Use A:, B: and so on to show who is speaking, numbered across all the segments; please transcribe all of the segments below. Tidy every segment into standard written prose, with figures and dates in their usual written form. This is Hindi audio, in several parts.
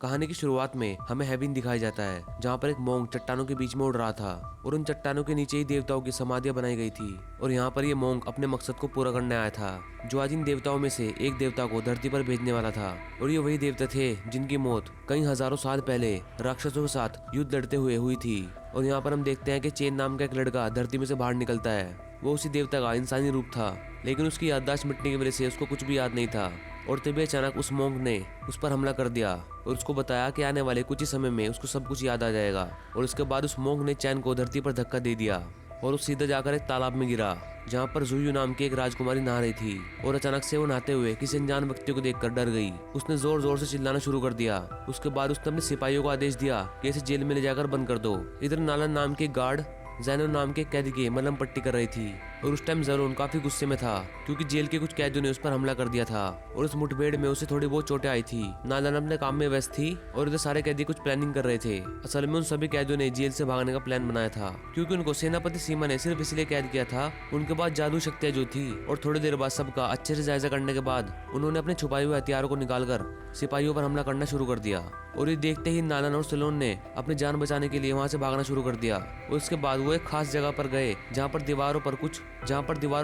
A: कहानी की शुरुआत में हमें हेविन दिखाया जाता है, जहाँ पर एक मोंग चट्टानों के बीच में उड़ रहा था और उन चट्टानों के नीचे ही देवताओं की समाधियां बनाई गई थी। और यहाँ पर ये मोंग अपने मकसद को पूरा करने आया था, जो आज इन देवताओं में से एक देवता को धरती पर भेजने वाला था। और ये वही देवता थे जिनकी मौत कई हजारों साल पहले राक्षसों के साथ युद्ध लड़ते हुए हुई थी। और यहाँ पर हम देखते हैं कि चेन नाम का एक लड़का धरती में से बाहर निकलता है। वो उसी देवता का इंसानी रूप था, लेकिन उसकी याददाश्त मिटने की वजह से उसको कुछ भी याद नहीं था। और तभी अचानक उस मोंग ने उस पर हमला कर दिया और उसको बताया कि आने वाले कुछ ही समय में उसको सब कुछ याद आ जाएगा। और उसके बाद उस मोंग ने चैन को धरती पर धक्का दे दिया और वो सीधा जाकर एक तालाब में गिरा, जहाँ पर जुयू नाम की एक राजकुमारी नहा रही थी। और अचानक से वो नहाते हुए किसी अनजान व्यक्ति को देखकर डर गई। उसने जोर जोर से चिल्लाना शुरू कर दिया। उसके बाद उसने अपने सिपाहियों को आदेश दिया कि इसे जेल में ले जाकर बंद कर दो। इधर नालन नाम के गार्ड जैनब नाम के कैदी की मलहम पट्टी कर रही थी। और उस टाइम जैनब काफी गुस्से में था, क्योंकि जेल के कुछ कैदियों ने उस पर हमला कर दिया था और उस मुठभेड़ में उसे थोड़ी बहुत चोटें आई थी। नालन अपने काम में व्यस्त थी और इधर सारे कैदी कुछ प्लानिंग कर रहे थे। असल में उन सभी कैदियों ने जेल से भागने का प्लान बनाया था, क्योंकि उनको सेनापति सीमा ने सिर्फ इसलिए कैद किया था उनके पास जादू शक्तियां जो थी। और थोड़ी देर बाद सबका अच्छे से जायजा करने के बाद उन्होंने अपने छुपाए हुए हथियारों को निकालकर सिपाहियों पर हमला करना शुरू कर दिया। और ये देखते ही नालन और सलोन ने अपनी जान बचाने के लिए वहां से भागना शुरू कर दिया। और उसके बाद वो एक खास जगह पर गए, जहाँ पर दीवारों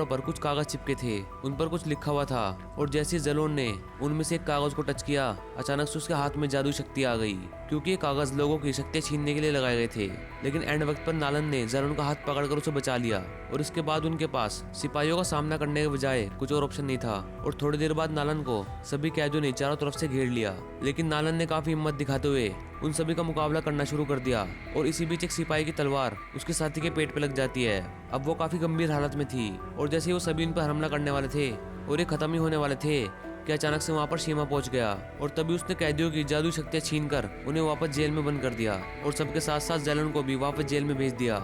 A: पर कुछ कागज चिपके थे। उन पर कुछ लिखा हुआ था। और जैसे जलोन ने उनमें से एक कागज को टच किया, अचानक से उसके हाथ में जादू शक्ति आ गई, क्योंकि ये कागज लोगों की शक्तियां छीनने के लिए लगाए गए थे। लेकिन एंड वक्त पर नालन ने जलोन का हाथ पकड़कर उसे बचा लिया। और इसके बाद उनके पास सिपाहियों का सामना करने के बजाय कुछ और ऑप्शन नहीं था। और थोड़ी देर बाद नालन को सभी कैदियों ने चारों तरफ से घेर लिया, लेकिन नालन ने काफी हिम्मत दिखाते हुए उन सभी का मुकाबला करना शुरू कर दिया। और इसी बीच एक सिपाही की तलवार उसके साथी के पेट पे लग जाती है। अब वो काफी गंभीर हालत में थी और जैसे वो सभी उन पर हमला करने वाले थे और ये खत्म ही होने वाले थे कि अचानक से वहाँ पर सीमा पहुंच गया। और तभी उसने कैदियों की जादू शक्तियां छीनकर उन्हें वापस जेल में बंद कर दिया और सबके साथ साथ जैलन को भी वापस जेल में भेज दिया।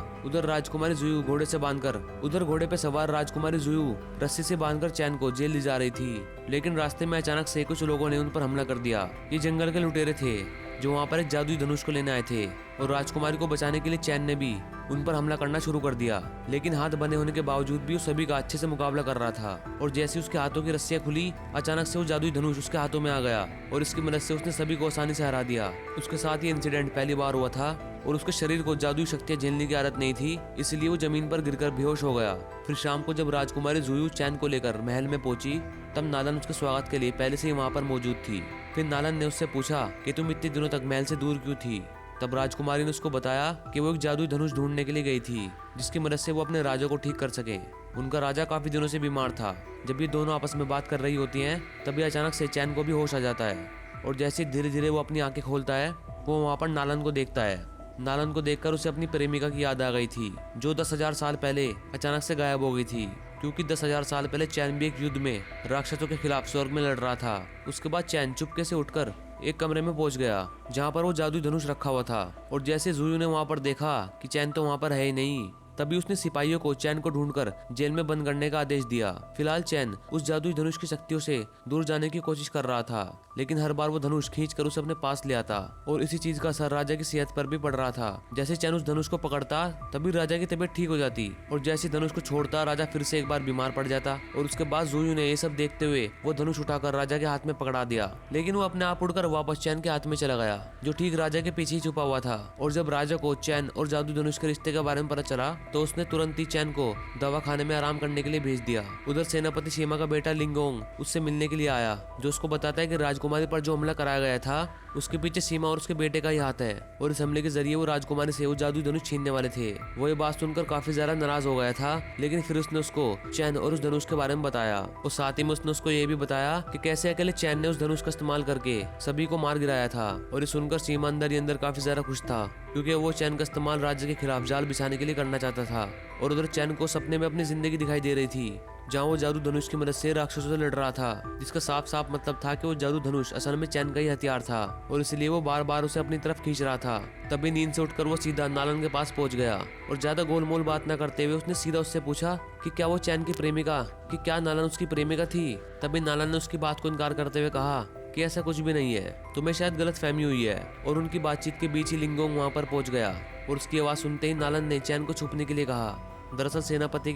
A: उधर घोड़े पे सवार राजकुमारी जुयू रस्सी से बांधकर चैन को जेल ले जा रही थी। लेकिन रास्ते में अचानक से कुछ लोगों ने उन पर हमला कर दिया। ये जंगल के लुटेरे थे जो वहाँ पर एक जादुई धनुष को लेने आए थे। और राजकुमारी को बचाने के लिए चैन ने भी उन पर हमला करना शुरू कर दिया, लेकिन हाथ बंधे होने के बावजूद भी वो सभी का अच्छे से मुकाबला कर रहा था। और जैसे उसके हाथों की रस्सियां खुली, अचानक से वो जादुई धनुष उसके हाथों में आ गया और इसकी मदद से उसने सभी को आसानी से हरा दिया। उसके साथ ये इंसिडेंट पहली बार हुआ था और उसके शरीर को जादुई शक्तियां झेलने की आदत नहीं थी, इसलिए वो जमीन पर गिरकर बेहोश हो गया। फिर शाम को जब राजकुमारी जुयू चैन को लेकर महल में पहुंची, तब नालन उसके स्वागत के लिए पहले से ही वहाँ पर मौजूद थी। फिर नालन ने उससे पूछा कि तुम इतने दिनों तक महल से दूर क्यों थी। तब राजकुमारी ने उसको बताया कि वो एक जादुई धनुष ढूंढने के लिए गई थी, जिसकी मदद से वो अपने राजा को ठीक कर सके। उनका राजा काफी दिनों से बीमार था। जब ये दोनों आपस में बात कर रही होती हैं, तभी अचानक से चैन को भी होश आ जाता है। और जैसे धीरे धीरे वो अपनी आंखें खोलता है, वो वहाँ पर नालन को देखता है। नालन को देखकर उसे अपनी प्रेमिका की याद आ गई थी, जो 10,000 साल पहले अचानक से गायब हो गई थी, क्योंकि 10,000 साल पहले चैन भी एक युद्ध में राक्षसों के खिलाफ स्वर्ग में लड़ रहा था। उसके बाद चैन चुपके से उठकर एक कमरे में पहुंच गया, जहां पर वो जादुई धनुष रखा हुआ था। और जैसे जुयू ने वहां पर देखा कि चैन तो वहां पर है ही नहीं, तभी उसने सिपाहियों को चैन को ढूंढकर जेल में बंद करने का आदेश दिया। फिलहाल चैन उस जादुई धनुष की शक्तियों से दूर जाने की कोशिश कर रहा था, लेकिन हर बार वो धनुष खींचकर उसे अपने पास ले आता। और इसी चीज का असर राजा की सेहत पर भी पड़ रहा था। जैसे चैन उस धनुष को पकड़ता, तभी राजा की तबीयत ठीक हो जाती और जैसे धनुष को छोड़ता, राजा फिर से एक बार बीमार पड़ जाता। और उसके बाद जुयू ने ये सब देखते हुए वो धनुष उठाकर राजा के हाथ में पकड़ा दिया, लेकिन वो अपने आप उड़कर वापस चैन के हाथ में चला गया, जो ठीक राजा के पीछे ही छुपा हुआ था। और जब राजा को चैन और जादू धनुष के रिश्ते के बारे में पता चला, तो उसने तुरंत ही चैन को दवाखाने में आराम करने के लिए भेज दिया। उधर सेनापति सीमा का बेटा लिंगोंग उससे मिलने के लिए आया, जो उसको बताता है कि राजकुमारी पर जो हमला कराया गया था, उसके पीछे सीमा और उसके बेटे का ही हाथ है। और इस हमले के जरिए वो राजकुमारी से वो जादू धनुष छीनने वाले थे। वो ये बात सुनकर काफी ज्यादा नाराज हो गया था, लेकिन फिर उसने उसको चैन और उस धनुष के बारे में बताया। और साथ ही में उसने उसको ये भी बताया कि कैसे अकेले चैन ने उस धनुष का इस्तेमाल करके सभी को मार गिराया था। और ये सुनकर सीमा अंदर ही अंदर काफी ज्यादा खुश था, क्योंकि वो चैन का इस्तेमाल राज्य के खिलाफ जाल बिछाने के लिए करना चाहता था। और उधर चैन को सपने में अपनी जिंदगी दिखाई दे रही थी, जहाँ वो जादू धनुष की मदद से राक्षसों से लड़ रहा था, जिसका साफ साफ मतलब था कि वो जादू धनुष असल में चैन का ही हथियार था और इसलिए वो बार बार उसे अपनी तरफ खींच रहा था। तभी नींद से उठकर वो सीधा नालन के पास पहुंच गया और ज्यादा गोलमोल बात न करते हुए उसने सीधा उससे पूछा कि क्या वो चैन की प्रेमिका, कि क्या नालन उसकी प्रेमिका थी। तभी नालन ने उसकी बात को इनकार करते हुए कहा कि ऐसा कुछ भी नहीं है, तुम्हें शायद गलत फहमी हुई है। और उनकी बातचीत के बीच ही लिंगोंग वहाँ पर पहुंच गया और उसकी आवाज सुनते ही नालन ने चैन को छुपने के लिए कहा। दरअसल सेनापति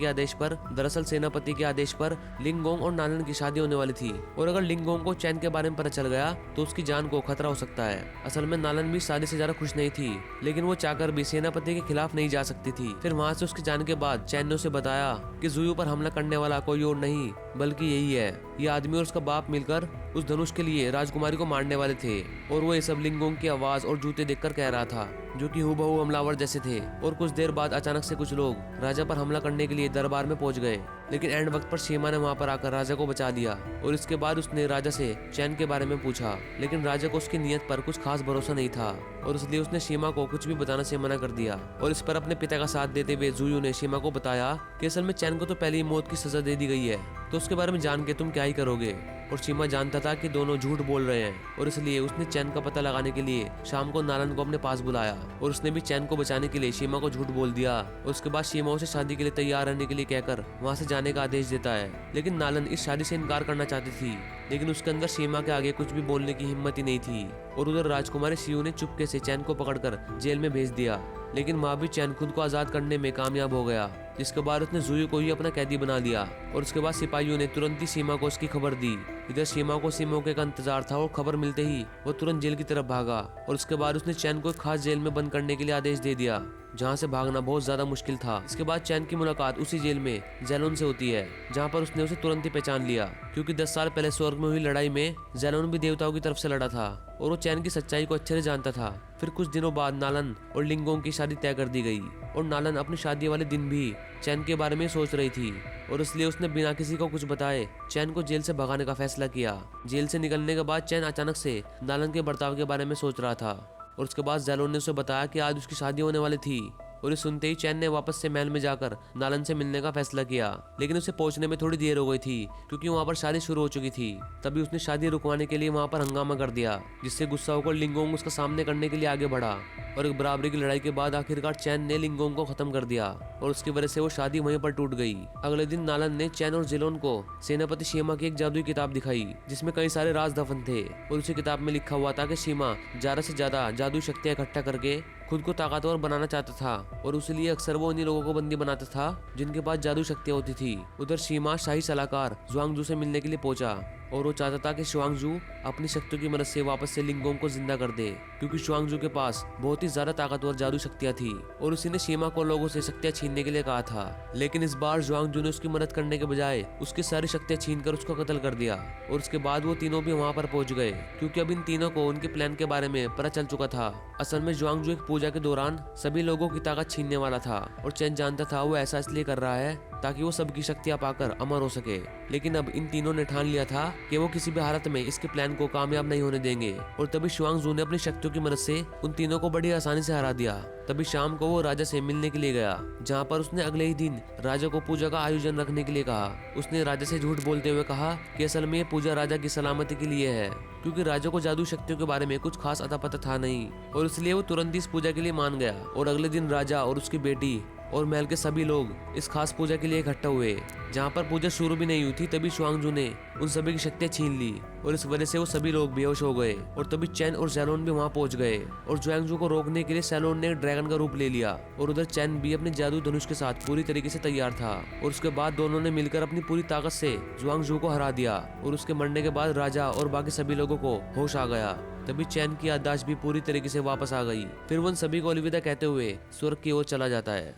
A: के आदेश पर लिंगोंग और नालन की शादी होने वाली थी, और अगर लिंगोंग को चैन के बारे में पता चल गया तो उसकी जान को खतरा हो सकता है। असल में नालन भी शादी से ज्यादा खुश नहीं थी, लेकिन वो चाहकर भी सेनापति के खिलाफ नहीं जा सकती थी। फिर वहाँ से उसके जाने के बाद चैन ने उसे बताया कि जुयू पर हमला करने वाला कोई और नहीं बल्कि यही है। ये आदमी और उसका बाप मिलकर उस धनुष के लिए राजकुमारी को मारने वाले थे, और वो ये सब लिंगोंग की आवाज और जूते देखकर कह रहा था, जो कि हूबहू हमलावर जैसे थे। और कुछ देर बाद अचानक से कुछ लोग राजा पर हमला करने के लिए दरबार में पहुंच गए, लेकिन एंड वक्त पर शीमा ने वहां पर आकर राजा को बचा दिया। और इसके बाद उसने राजा से चैन के बारे में पूछा, लेकिन राजा को उसकी नीयत पर कुछ खास भरोसा नहीं था, और इसलिए उसने शीमा को कुछ भी बताने से मना कर दिया। और इस पर अपने पिता का साथ देते हुए जुयू ने शीमा को बताया कि असल में चैन को तो पहले ही मौत की सजा दे दी गई है, तो उसके बारे में जान के तुम क्या ही करोगे। और शीमा जानता था कि दोनों झूठ बोल रहे हैं, और इसलिए उसने चैन का पता लगाने के लिए शाम को नालन को अपने पास बुलाया, और उसने भी चैन को बचाने के लिए शीमा को झूठ बोल दिया। और उसके बाद शीमा उसे शादी के लिए तैयार रहने के लिए कहकर वहाँ से जाने का आदेश देता है। लेकिन नालन इस शादी से इनकार करना चाहती थी, लेकिन उसके अंदर शीमा के आगे कुछ भी बोलने की हिम्मत ही नहीं थी। और उधर राजकुमारी शियू ने चुपके से चैन को पकड़कर जेल में भेज दिया, लेकिन वहाँ भी चैन खुद को आजाद करने में कामयाब हो गया, जिसके बाद उसने जुयू को ही अपना कैदी बना लिया। और उसके बाद सिपाहियों ने तुरंत ही शीमा को उसकी खबर दी। इधर शीमा को इसी मौके का इंतजार था, और खबर मिलते ही वो तुरंत जेल की तरफ भागा। और उसके बाद उसने चैन को एक खास जेल में बंद करने के लिए आदेश दे दिया, जहाँ से भागना बहुत ज्यादा मुश्किल था। इसके बाद चैन की मुलाकात उसी जेल में ज़ैलोन से होती है, जहाँ पर उसने उसे तुरंत ही पहचान लिया, क्योंकि 10 साल पहले स्वर्ग में हुई लड़ाई में ज़ैलोन भी देवताओं की तरफ से लड़ा था, और वो चैन की सच्चाई को अच्छे से जानता था। फिर कुछ दिनों बाद नालन और लिंगोंग की शादी तय कर दी गई, और नालन अपनी शादी वाले दिन भी चैन के बारे में सोच रही थी, और इसलिए उसने बिना किसी को कुछ बताए चैन को जेल से भगाने का फैसला किया। जेल से निकलने के बाद चैन अचानक से नालन के बर्ताव के बारे में सोच रहा था, और उसके बाद ज़ैलोन ने उसे बताया कि आज उसकी शादी होने वाली थी। और ये सुनते ही चैन ने वापस से महल में जाकर नालन से मिलने का फैसला किया, लेकिन उसे पहुंचने में थोड़ी देर हो गई थी, क्योंकि वहां पर शादी शुरू हो चुकी थी। तभी उसने शादी रुकवाने के लिए वहां पर हंगामा कर दिया, जिससे गुस्सा होकर लिंगोंग उसका सामने करने के लिए आगे बढ़ा, और एक बराबरी की लड़ाई के बाद आखिरकार चैन ने लिंगोंग को खत्म कर दिया, और उसकी वजह से वो शादी वहीं पर टूट गई। अगले दिन नालन ने चैन और ज़ैलोन को सेनापति शीमा की एक जादुई किताब दिखाई, जिसमें कई सारे राज दफन थे, और उसी किताब में लिखा हुआ था कि शीमा ज्यादा से ज्यादा जादुई शक्तियां इकट्ठा करके खुद को ताकतवर बनाना चाहता था, और उसलिए अक्सर वो उन्हीं लोगों को बंदी बनाता था जिनके पास जादू शक्तियां होती थी। उधर शीमा शाही सलाहकार जुआंगजू से मिलने के लिए पहुंचा, और वो चाहता था कि शुआंगजू अपनी शक्तियों की मदद से वापस से लिंगोंग को जिंदा कर दे, क्योंकि शुआंगजू के पास बहुत ही ज्यादा ताकतवर जादू शक्तियां थी, और उसी ने शीमा को लोगों से शक्तियां छीनने के लिए कहा था। लेकिन इस बार जुआंगजू ने उसकी मदद करने के बजाय उसकी सारी शक्तियां छीनकर उसको कत्ल कर दिया। और उसके बाद वो तीनों भी वहां पर पहुंच गए, क्योंकि अब इन तीनों को उनके प्लान के बारे में पता चल चुका था। असल में जुआंगजू एक पूजा के दौरान सभी लोगों की ताकत छीनने वाला था, और चैन जानता था वो ऐसा इसलिए कर रहा है ताकि वो सबकी शक्तियां पाकर अमर हो सके। लेकिन अब इन तीनों ने ठान लिया था कि वो किसी भी हालत में इसके प्लान को कामयाब नहीं होने देंगे, और तभी शुआंगजू ने अपनी शक्तियों की मदद से उन तीनों को बड़ी आसानी से हरा दिया। तभी शाम को वो राजा से मिलने के लिए गया, जहाँ पर उसने अगले ही दिन राजा को पूजा का आयोजन रखने के लिए कहा। उसने राजा से झूठ बोलते हुए कहा कि असल में ये पूजा राजा की सलामती के लिए है, क्योंकि राजा को जादू शक्तियों के बारे में कुछ खास अता पता था नहीं, और इसलिए वो तुरंत इस पूजा के लिए मान गया। और अगले दिन राजा और उसकी बेटी और महल के सभी लोग इस खास पूजा के लिए इकट्ठा हुए, जहाँ पर पूजा शुरू भी नहीं हुई थी। तभी शुआंगजू ने उन सभी की शक्तियां छीन ली, और इस वजह से वो सभी लोग बेहोश हो गए। और तभी चैन और ज़ैलोन भी वहाँ पहुंच गए, और जुआंगजू को रोकने के लिए ज़ैलोन ने ड्रैगन का रूप ले लिया, और उधर चैन भी अपने जादू धनुष के साथ पूरी तरीके से तैयार था। और उसके बाद दोनों ने मिलकर अपनी पूरी ताकत से जुआंगजू को हरा दिया, और उसके मरने के बाद राजा और बाकी सभी लोगों को होश आ गया। तभी चैन की याददाश्त भी पूरी तरीके से वापस आ गई। फिर वो उन सभी को अलविदा कहते हुए स्वर्ग की ओर चला जाता है।